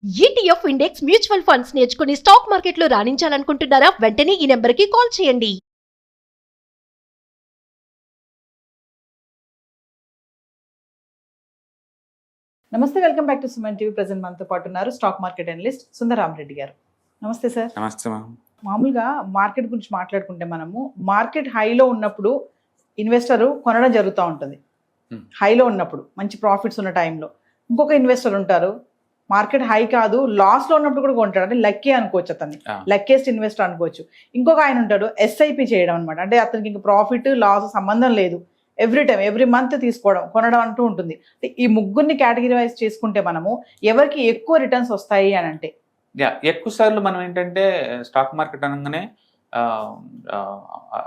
ETF index mutual funds నేర్చుకుని stock మార్కెట్లో రాణించాలనుకుంటున్నారా? వెంటనే ఈ నెంబర్కి కాల్ చేయండి. నమస్తే, welcome back to Suman TV. Present మనతో పాటు ఉన్నారు స్టాక్ మార్కెట్ అనలిస్ట్ సుందరరామరెడ్డి గారు. నమస్తే సార్. నమస్తే మ్యామ్. మామూలుగా మార్కెట్ గురించి మాట్లాడుకుంటే మనము మార్కెట్ హైలో ఉన్నప్పుడు ఇన్వెస్టర్ కొనడం జరుగుతూ ఉంటుంది. హైలో ఉన్నప్పుడు మంచి ప్రాఫిట్స్ ఉన్న టైంలో ఇంకొక ఇన్వెస్టర్ ఉంటారు, మార్కెట్ హై కాదు లాస్లో ఉన్నప్పుడు కూడా కొంటాడు. అంటే లక్కీ అనుకోవచ్చు, అతన్ని లక్కీయెస్ట్ ఇన్వెస్టర్ అనుకోవచ్చు. ఇంకొక ఆయన ఉంటాడు ఎస్ఐపి చేయడం అనమాట. అంటే అతనికి ఇంకా ప్రాఫిట్ లాస్ సంబంధం లేదు, ఎవ్రీ టైం ఎవ్రీ మంత్ తీసుకోవడం కొనడం అంటూ ఉంటుంది. ఈ ముగ్గురిని కేటగిరైజ్ చేసుకుంటే మనము ఎవరికి ఎక్కువ రిటర్న్స్ వస్తాయి అని అంటే ఎక్కువ సార్లు మనం ఏంటంటే స్టాక్ మార్కెట్ అనగానే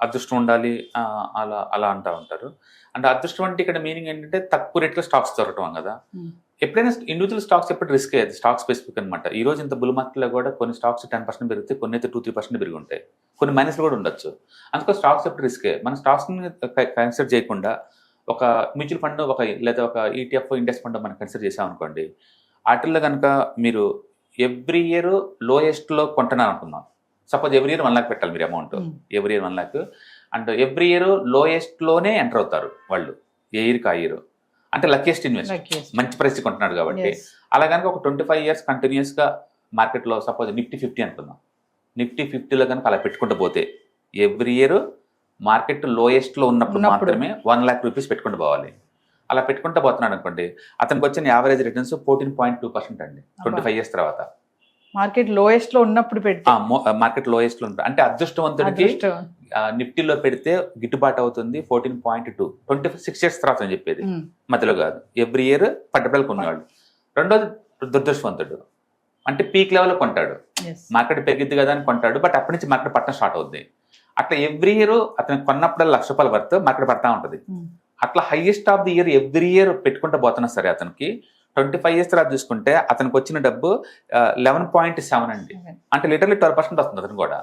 అదృష్టం ఉండాలి అలా అలా అంటూ ఉంటారు. అంటే అదృష్టం అంటే ఇక్కడ మీనింగ్ ఏంటంటే తక్కువ రేట్లో స్టాక్స్ దొరకటం కదా. ఎప్పుడైనా ఇండివిజువల్ స్టాక్స్ ఎప్పుడు రిస్క్ అయ్యేది, స్టాక్ స్పెసిఫిక్ అనమాట. ఈ రోజు ఇంత బుల్ మార్కెట్లో కూడా కొన్ని స్టాక్స్ 10% పెరిగితే కొన్ని అయితే 2-3% పెరిగి ఉంటాయి, కొన్ని మైనస్లు కూడా ఉండొచ్చు. అందుకో స్టాక్స్ ఎప్పుడు రిస్కే. మన స్టాక్స్ని కన్సిడర్ చేయకుండా ఒక మ్యూచువల్ ఫండ్ లేదా ఒక ఈటీఎఫ్ ఇండెక్స్ ఫండ్ మనం కన్సిడర్ చేసామనుకోండి, వాటిల్లో కనుక మీరు ఎవ్రీ ఇయర్ లోయెస్ట్లో కొంటున్నారు అనుకుందాం. సపోజ్ ఎవ్రీ ఇయర్ 1 lakh పెట్టాలి మీరు amount, every year 1 lakh. And every year లోయెస్ట్లోనే ఎంటర్ అవుతారు వాళ్ళు, ఏ ఇయర్కి ఆ ఇయర్. అంటే లక్కీయెస్ట్ ఇన్వెస్టర్, మంచి ప్రైస్ కొంటున్నాడు కాబట్టి. అలా కనుక ఒక 25 years కంటిన్యూస్గా మార్కెట్లో సపోజ్ నిఫ్టీ 50 అనుకుందాం, నిఫ్టీ 50లో కనుక అలా పెట్టుకుంటూ పోతే ఎవ్రీ ఇయర్ మార్కెట్ లోయెస్ట్లో ఉన్నప్పుడు మాత్రమే 1 lakh rupees పెట్టుకుంటూ పోవాలి. అలా పెట్టుకుంటూ పోతున్నాడు అనుకోండి, అతనికి వచ్చిన యావరేజ్ రిటర్న్స్ 14.2% అండి 25 years తర్వాత. మార్కెట్ లోయెస్ట్ లో ఉన్నప్పుడు పెడితే మార్కెట్ లోయెస్ట్ లో ఉంటుంది. అంటే అదృష్టవంతుడికి నిఫ్టీలో పెడితే గిట్టుబాటు అవుతుంది 14.2, 26 years తర్వాత అని చెప్పేది, మధ్యలో కాదు. ఎవ్రీ ఇయర్ పట్టుబడులు కొన్నాడు. రెండోది దురదృష్టవంతుడు, అంటే పీక్ లెవెల్లో కొంటాడు, మార్కెట్ పెరిగిద్ది కదా అని కొంటాడు, బట్ అప్పటి నుంచి మార్కెట్ పట్టడం స్టార్ట్ అవుద్ది. అట్లా ఎవ్రీ ఇయర్ అతను కొన్నప్పుడు ₹1,00,000 వర్త్ మార్కెట్ పడతా ఉంటుంది. అట్లా highest of the year every year పెట్టుకుంటూ పోతున్నా సరే అతనికి 25 years తర్వాత చూసుకుంటే అతనికి వచ్చిన డబ్బు 11.7 అండి. అంటే లిటర్లీ 12% వస్తుంది అతను కూడా.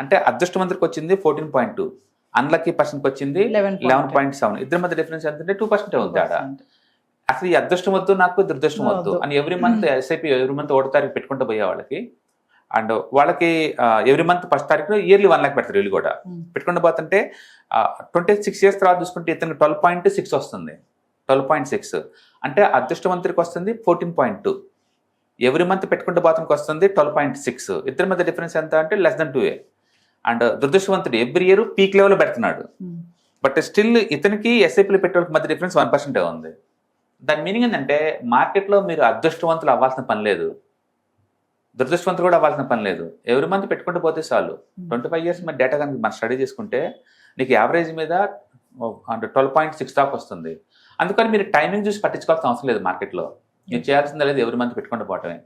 అంటే అదృష్టవంతుడికి వచ్చింది 14.2, అన్లక్కీ పర్సన్కి వచ్చింది 11.7. ఇద్దరి మధ్య డిఫరెన్స్ ఎంత అంటే 2% ఉంది ఆడ. అసలు ఈ అదృష్టం వద్దు నాకు, దురదృష్టం వద్దు అని every month SIP every month 1వ తారీఖు పెట్టుకుంటూ పోయే వాళ్ళకి, అండ్ వాళ్ళకి ఎవ్రీ మంత్ 1st తారీఖులో ఇయర్లీ 1 lakh పెడతారు వీళ్ళు కూడా. పెట్టుకుంటూ పోతుంటే 26 years తర్వాత చూసుకుంటే ఇతనికి 12.6 వస్తుంది, 12.6. అంటే అదృష్టవంతుడికి వస్తుంది 14.2, ఎవ్రీ మంత్ పెట్టుకుంటూ పోతానికి వస్తుంది 12.6. ఇద్దరి మధ్య డిఫరెన్స్ ఎంత అంటే <2A. అండ్ దురదృష్టవంతుడు ఎవ్రీ ఇయర్ పీక్ లెవెల్లో పెడుతున్నాడు, బట్ స్టిల్ ఇతనికి ఎస్ఐపీలు పెట్టే మధ్య డిఫరెన్స్ 1% ఉంది. దాని మీనింగ్ ఏంటంటే మార్కెట్లో మీరు అదృష్టవంతులు అవ్వాల్సిన పని లేదు, దురదృష్టవంతులు కూడా అవ్వాల్సిన పని లేదు. ఎవ్రీ మంత్ పెట్టుకుంటూ పోతే చాలు. 25 years మీద డేటా కనుక మనం స్టడీ చేసుకుంటే నీకు యావరేజ్ మీద 12.6 దాకా వస్తుంది. అందుకని మీరు టైమింగ్ చూసి పట్టించుకోవాల్సిన అవసరం లేదు. మార్కెట్లో మీరు చేయాల్సిందే లేదు, ఎవ్రీ మంత్ పెట్టుకుంటూ పోవటమే.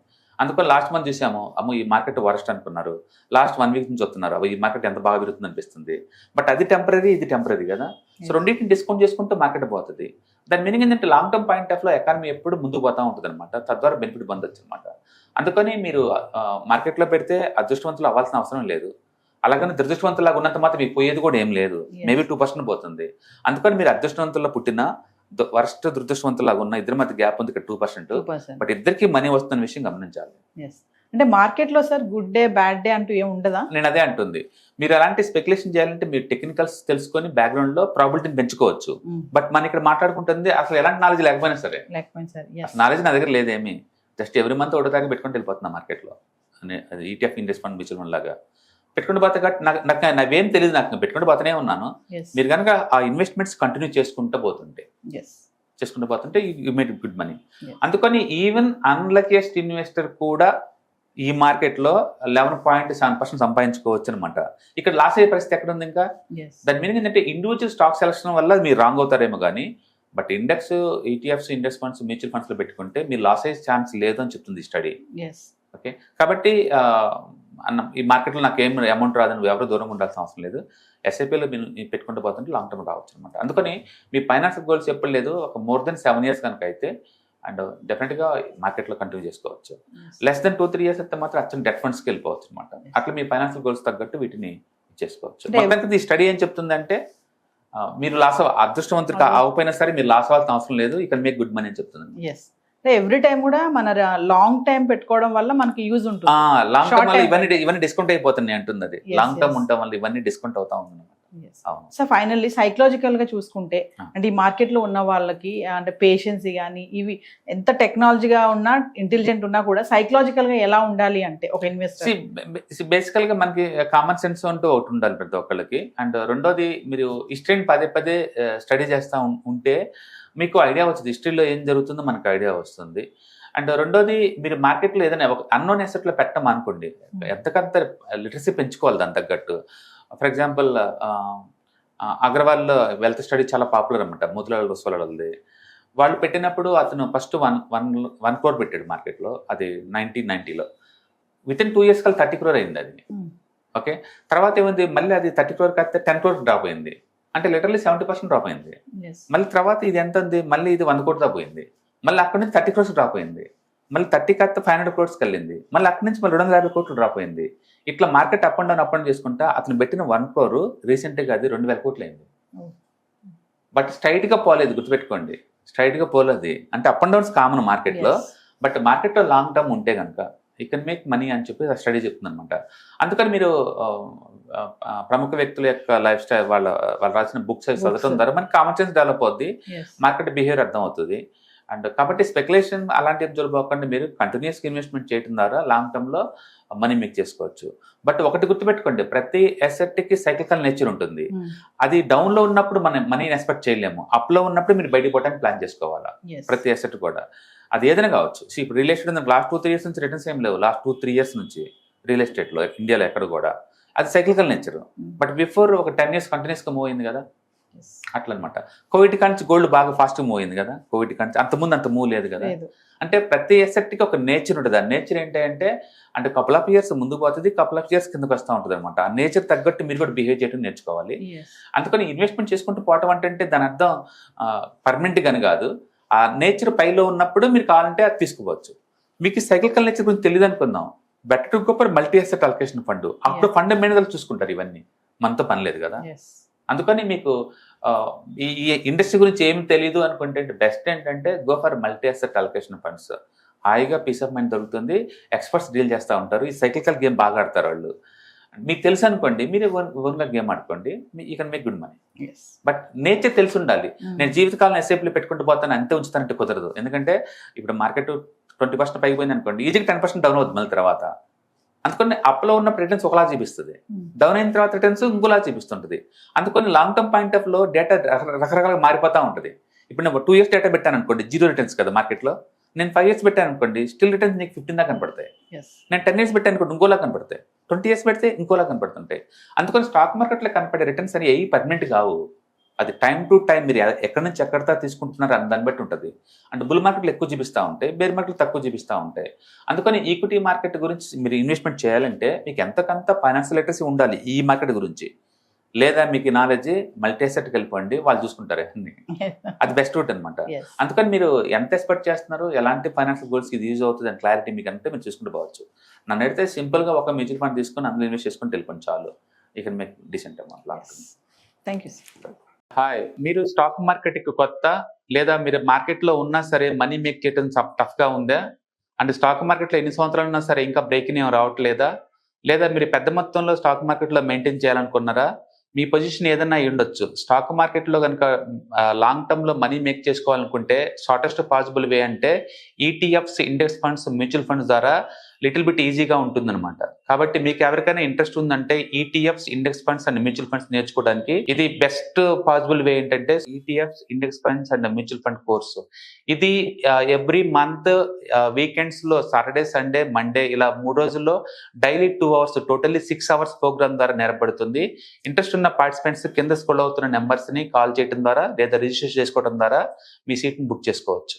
అందుకని లాస్ట్ మంత్ చూసాము, అమ్మో ఈ మార్కెట్ వరస్ట్ అనుకున్నారు, లాస్ట్ 1 week నుంచి వస్తున్నారు, ఈ మార్కెట్ ఎంత బాగా పెరుగుతుంది అనిపిస్తుంది. బట్ అది టెంపరీ, ఇది టెంపరీ కదా. సో రెండింటిని డిస్కౌంట్ చేసుకుంటూ మార్కెట్ పోతుంది. దాని మీనింగ్ ఏంటంటే లాంగ్ టర్మ్ పాయింట్ ఆఫ్ లో ఎకానమీ ఎప్పుడు ముందుకు పోతా ఉంటుంది అనమాట, తద్వారా బెనిఫిట్ పొందొచ్చు అనమాట. అందుకని మీరు మార్కెట్లో పెడితే అదృష్టవంతులు అవ్వాల్సిన అవసరం లేదు, అలాగని దురదృష్టవంతులాగా ఉన్నంత మాత్రం మీకు పోయేది కూడా ఏం లేదు, మేబీ 2% పోతుంది. అందుకని మీరు అదృష్టవంతుల్లో పుట్టిన వరస్ట్ దురదృష్టవంతులాగా ఉన్న ఇద్దరి మధ్య గ్యాప్ ఉంది ఇక్కడ 2%, బట్ ఇద్దరికి మనీ వస్తున్న విషయం గమనించాలి. అంటే మార్కెట్ లో sir good day bad day అంటూ ఏమి ఉండదా? నేను అదే అంటుంది. మీరు అలాంటి స్పెక్యులేషన్ చేయాలంటే మీరు టెక్నికల్స్ తెలుసుకొని బ్యాక్గ్రౌండ్ లో ప్రాబిలిటీని పెంచుకోవచ్చు. బట్ మనం ఇక్కడ మాట్లాడుకుంటుంది అసలు ఎలాంటి నాలెడ్జ్ లేకపోయినా సరే, నాలెడ్జ్ నా దగ్గర లేదేమి, జస్ట్ ఎవ్రీ మంత్ 1వ తారీఖు పెట్టుకుంటూ వెళ్ళిపోతున్నా మార్కెట్లో. అది ETF index fund mutual fund లాగా పెట్టుకుంటూ పోతే నాకు నాకేం తెలియదు, నాకు పెట్టుకుంటూ పోతూనే ఉన్నాను. మీరు కనుక ఆ ఇన్వెస్ట్మెంట్స్ కంటిన్యూ చేసుకుంటూ పోతుంటే యూ మేడ్ గుడ్ మనీ. అందుకని ఈవెన్ అన్లక్కీయెస్ట్ ఇన్వెస్టర్ కూడా ఈ మార్కెట్లో 11.7% సంపాదించుకోవచ్చు అనమాట. ఇక్కడ లాస్ అయ్యే పరిస్థితి ఎక్కడ ఉంది ఇంకా? దాని మీనింగ్ ఏంటంటే ఇండివిజువల్ స్టాక్ సెలక్షన్ వల్ల మీరు రాంగ్ అవుతారేమో కానీ, but index, ETFs, index funds, mutual ఫండ్స్లో పెట్టుకుంటే మీరు లాస్ అయ్యే ఛాన్స్ లేదు అని చెప్తుంది స్టడీ. ఓకే, కాబట్టి ఈ మార్కెట్లో నాకు ఏం అమౌంట్ రాదని ఎవరు దూరంగా ఉండాల్సిన అవసరం లేదు. ఎస్ఐపీలో మీరు పెట్టుకుంటూ పోతుంటే లాంగ్ టర్మ్ రావచ్చు అనమాట. అందుకని మీ ఫైనాన్షియల్ గోల్స్ ఎప్పుడు లేదు, ఒక more than 7 years కనుక అయితే అండ్ డెఫినెట్గా మార్కెట్లో కంటిన్యూ చేసుకోవచ్చు. లెస్ దెన్ 2-3 years అయితే మాత్రం అచ్చం డెట్ ఫండ్స్కి వెళ్ళిపోవచ్చు అనమాట. అట్లా మీ ఫైనాన్షియల్ గోల్స్ తగ్గట్టు వీటిని చేసుకోవచ్చు. ఈ స్టడీ ఏం చెప్తుందంటే మీరు అదృష్టవంతుడికి అవ్వకపోయినా సరే మీరు లాస్ అవ్వాల్సిన అవసరం లేదు, ఇక్కడ మీకు గుడ్ మనీ అని చెప్తుంది. ఎవ్రీ టైం కూడా మన లాంగ్ టైం పెట్టుకోవడం వల్ల మనకి యూజ్ ఉంటుంది. లాంగ్ Short టర్మ్ వల్ల time. ఇవన్నీ డిస్కౌంట్ అయిపోతున్నాయి అంటుంది అది. Yes, long term yes. ఉండటం వల్ల ఇవన్నీ డిస్కౌంట్ అవుతా ఉంది. అవును. సో ఫైనల్లీ సైకలాజికల్ గా చూసుకుంటే Ah. అంటే ఈ మార్కెట్ లో ఉన్న వాళ్ళకి అంటే పేషెన్స్ కానీ ఇవి ఎంత టెక్నాలజీగా ఉన్నా ఇంటెలిజెంట్ ఉన్నా కూడా సైకలాజికల్ గా ఎలా ఉండాలి అంటే ఒక ఇన్వెస్టర్ బేసికల్ గా మనకి కామన్ సెన్స్ అంటూ ఒకటి ఉండాలి ప్రతి ఒక్కళ్ళకి. అండ్ రెండోది మీరు హిస్టరీని పదే పదే స్టడీ చేస్తూ ఉంటే మీకు ఐడియా వస్తుంది, హిస్టరీలో ఏం జరుగుతుందో మనకు ఐడియా వస్తుంది. అండ్ రెండోది మీరు మార్కెట్లో ఏదైనా ఒక అన్నోన్ అసెట్లో పెట్టడం అనుకోండి, ఎంతకంత లిటరసీ పెంచుకోవాలి దాని తగ్గట్టు. For example Agarwal wealth study చాలా పాపులర్ అనమాట, మోతిలాల్ ఒస్వాల్ వాళ్ళది. వాళ్ళు పెట్టినప్పుడు అతను ఫస్ట్ 1 crore పెట్టాడు మార్కెట్లో, అది 1990లో. వితిన్ 2 years కల్లా 30 crore అయింది అది. ఓకే, తర్వాత ఏమైంది, మళ్ళీ అది 30 crore కాస్తే 10 crore డ్రాప్ అయింది, అంటే లిటరల్లీ 70% డ్రాప్ అయింది. మళ్ళీ తర్వాత ఇది ఎంత ఉంది, మళ్ళీ ఇది 1 crore దాకా పోయింది, మళ్ళీ అక్కడి నుంచి 30 crores డ్రాప్ అయింది, మళ్ళీ 30 కాస్త 500 crores వెళ్ళింది, మళ్ళీ అక్కడి నుంచి మళ్ళీ 250 crores డ్రాప్ అయింది. ఇట్లా మార్కెట్ అప్ అండ్ డౌన్ చేసుకుంటా అతను పెట్టిన 1 crore రీసెంట్గా అది 2000 crores అయింది. బట్ స్ట్రైట్గా పోలేదు, గుర్తుపెట్టుకోండి, స్ట్రైట్గా పోలేదు. అంటే అప్ అండ్ డౌన్స్ కామన్ మార్కెట్లో, బట్ మార్కెట్లో లాంగ్ టర్మ్ ఉంటే కనుక యూ కెన్ మేక్ మనీ అని చెప్పి స్టడీ చెప్తుంది అనమాట. అందుకని మీరు ప్రముఖ వ్యక్తుల యొక్క లైఫ్ స్టైల్ వాళ్ళు రాసిన బుక్స్ చదవడం ద్వారా మనకి కామన్ సెన్స్ డెవలప్ అవుద్ది, మార్కెట్ బిహేవియర్ అర్థం అవుతుంది. అండ్ కాబట్టి స్పెక్యులేషన్ అలాంటి ఏం జరగకుండా మీరు కంటిన్యూస్గా ఇన్వెస్ట్మెంట్ చేయడం ద్వారా లాంగ్ టర్మ్లో మనీ మేక్ చేసుకోవచ్చు. బట్ ఒకటి గుర్తుపెట్టుకోండి, ప్రతి అసెట్కి సైక్లికల్ నేచర్ ఉంటుంది. అది డౌన్లో ఉన్నప్పుడు మనం మనీని ఎక్స్పెక్ట్ చేయలేము, అప్లో ఉన్నప్పుడు మీరు బయటకు పోవడానికి ప్లాన్ చేసుకోవాలా. ప్రతి అసెట్ కూడా అది ఏదైనా కావచ్చు. ఇప్పుడు రియల్ ఎస్టేట్ లాస్ట్ 2-3 years నుంచి రిటర్న్స్ ఏం లేవు, లాస్ట్ 2-3 years నుంచి రియల్ ఎస్టేట్లో ఇండియాలో ఎక్కడ కూడా అది సైక్లికల్ నేచర్. బట్ బిఫోర్ ఒక 10 years కంటిన్యూస్గా మూవ్ అయింది కదా, అట్లా అనమాట. కోవిడ్ కాంచి గోల్డ్ బాగా ఫాస్ట్ మూవ్ అయింది కదా, కోవిడ్ కాంచి అంతకుముందు అంత మూవ్ లేదు కదా. అంటే ప్రతి ఎసెట్కి ఒక నేచర్ ఉంటుంది. ఆ నేచర్ ఏంటంటే అంటే కపుల్ ఆఫ్ ఇయర్స్ ముందుకు పోతుంది, కపుల్ ఆఫ్ ఇయర్స్ కిందకు వస్తూ ఉంటుంది అనమాట. ఆ నేచర్ తగ్గట్టు మీరు కూడా బిహేవ్ చేయడం నేర్చుకోవాలి. అందుకని ఇన్వెస్ట్మెంట్ చేసుకుంటూ పోవటం అంటే దాని అర్థం పర్మనెంట్ అని కాదు. ఆ నేచర్ పైలో ఉన్నప్పుడు మీరు కావాలంటే అది తీసుకోవచ్చు. మీకు సైక్లికల్ నేచర్ గురించి తెలియదు అనుకుందాం, better to go for multi asset allocation fund. అప్పుడు ఫండమెంటల్ చూసుకుంటారు, ఇవన్నీ మనతో పని లేదు కదా. అందుకని మీకు ఈ ఇండస్ట్రీ గురించి ఏమి తెలియదు అనుకుంటే బెస్ట్ ఏంటంటే go for multi asset allocation funds. హాయిగా పీస్ ఆఫ్ మైండ్ దొరుకుతుంది, ఎక్స్పర్ట్స్ డీల్ చేస్తూ ఉంటారు, ఈ సైక్లికల్ గేమ్ బాగా ఆడతారు వాళ్ళు. మీకు తెలుసు అనుకోండి, మీరు ఓన్గా గేమ్ ఆడుకోండి, you can make good money. But nature తెలిసి ఉండాలి. నేను జీవితకాలం ఎస్ఐపీలు పెట్టుకుంటూ పోతాను అంతే ఉంచుతానంటే కుదరదు. ఎందుకంటే ఇప్పుడు మార్కెట్ 20% పైకి పోయింది అనుకోండి, ఈజీగా 10% డౌన్ అవుతుంది మళ్ళీ తర్వాత. అందుకని అప్లో ఉన్న రిటర్న్స్ ఒకలా చూపిస్తుంది, డౌన్ అయిన తర్వాత రిటర్న్స్ ఇంకోలా చూపిస్తుంటుంది. అందుకని లాంగ్ టర్మ్ పాయింట్ ఆఫ్ లో డేటా రకరకాలుగా మారిపోతూ ఉంటుంది. ఇప్పుడు నేను 2 years డేటా పెట్టాను అనుకోండి, 0 రిటర్న్స్ కదా మార్కెట్లో. నేను 5 years పెట్టాను అనుకోండి, స్టిల్ రిటర్న్స్ నీకు 15 దాకా కనపడతాయి. నేను 10 years పెట్టాను అనుకోండి, ఇంకోలా కనపడతాయి. 20 years పెడితే ఇంకోలా కనపడుతుంటాయి. అందుకని స్టాక్ మార్కెట్లో కనపడే రిటర్న్స్ అని ఏవి పర్మనెంట్ కావు. అది టైం టు టైం మీరు ఎక్కడి నుంచి ఎక్కడితో తీసుకుంటున్నారు అని దాన్ని బట్టి ఉంటుంది. అంటే బుల్ మార్కెట్లు ఎక్కువ చూపిస్తూ ఉంటాయి, బేర్ మార్కెట్లు తక్కువ చూపిస్తూ ఉంటాయి. అందుకని ఈక్విటీ మార్కెట్ గురించి మీరు ఇన్వెస్ట్మెంట్ చేయాలంటే మీకు ఎంతకంత ఫైనాన్షియల్ లిటరసీ ఉండాలి ఈ మార్కెట్ గురించి. లేదా మీకు నాలెడ్జ్ మల్టీ అసెట్కి వెళ్ళిపోండి, వాళ్ళు చూసుకుంటారు అన్ని. అది బెస్ట్ రూట్ అనమాట. అందుకని మీరు ఎంత ఎక్స్పెక్ట్ చేస్తున్నారు, ఎలాంటి ఫైనాన్షియల్ గోల్స్కి ఇది యూజ్ అవుతుంది అని క్లారిటీ మీకు అంటే మీరు చూసుకుంటూ పోవచ్చు. నన్ను అడిగితే సింపుల్గా ఒక మ్యూచువల్ ఫండ్ తీసుకొని అందులో ఇన్వెస్ట్ చేసుకొని వెళ్ళిపోండి చాలు. You can make decent amount. Thank you. Hi, మీరు స్టాక్ మార్కెట్కి కొత్త, లేదా మీరు మార్కెట్లో ఉన్నా సరే మనీ మేక్ చేయడం టఫ్గా ఉందా? అంటే స్టాక్ మార్కెట్లో ఎన్ని సంవత్సరాలు ఉన్నా సరే ఇంకా బ్రేకింగ్ ఏం రావట్లేదా? లేదా మీరు పెద్ద మొత్తంలో స్టాక్ మార్కెట్లో మెయింటైన్ చేయాలనుకున్నారా? మీ పొజిషన్ ఏదన్నా అయి ఉండొచ్చు. స్టాక్ మార్కెట్లో కనుక లాంగ్ టర్మ్లో మనీ మేక్ చేసుకోవాలనుకుంటే షార్టెస్ట్ పాసిబుల్ వే అంటే ETFs, index funds, mutual funds ద్వారా లిటిల్ బిట్ ఈజీగా ఉంటుందన్నమాట. కాబట్టి మీకు ఎవరికైనా ఇంట్రెస్ట్ ఉందంటే ETFs, index funds and mutual funds నేర్చుకోవడానికి ఇది బెస్ట్ పాసిబుల్ వే ఏంటంటే ETFs, index funds and mutual fund course. ఇది ఎవ్రీ మంత్ వీకెండ్స్ లో సాటర్డే, సండే, మండే ఇలా 3 రోజుల్లో daily 2 hours totally 6 hours programme ద్వారా నేర్పడుతుంది. ఇంట్రెస్ట్ ఉన్న పార్టిసిపెంట్స్ కింద స్క్రోల్ అవుతున్న నెంబర్స్ ని కాల్ చేయడం ద్వారా లేదా రిజిస్టర్ చేసుకోవడం ద్వారా మీ సీట్ ని బుక్ చేసుకోవచ్చు.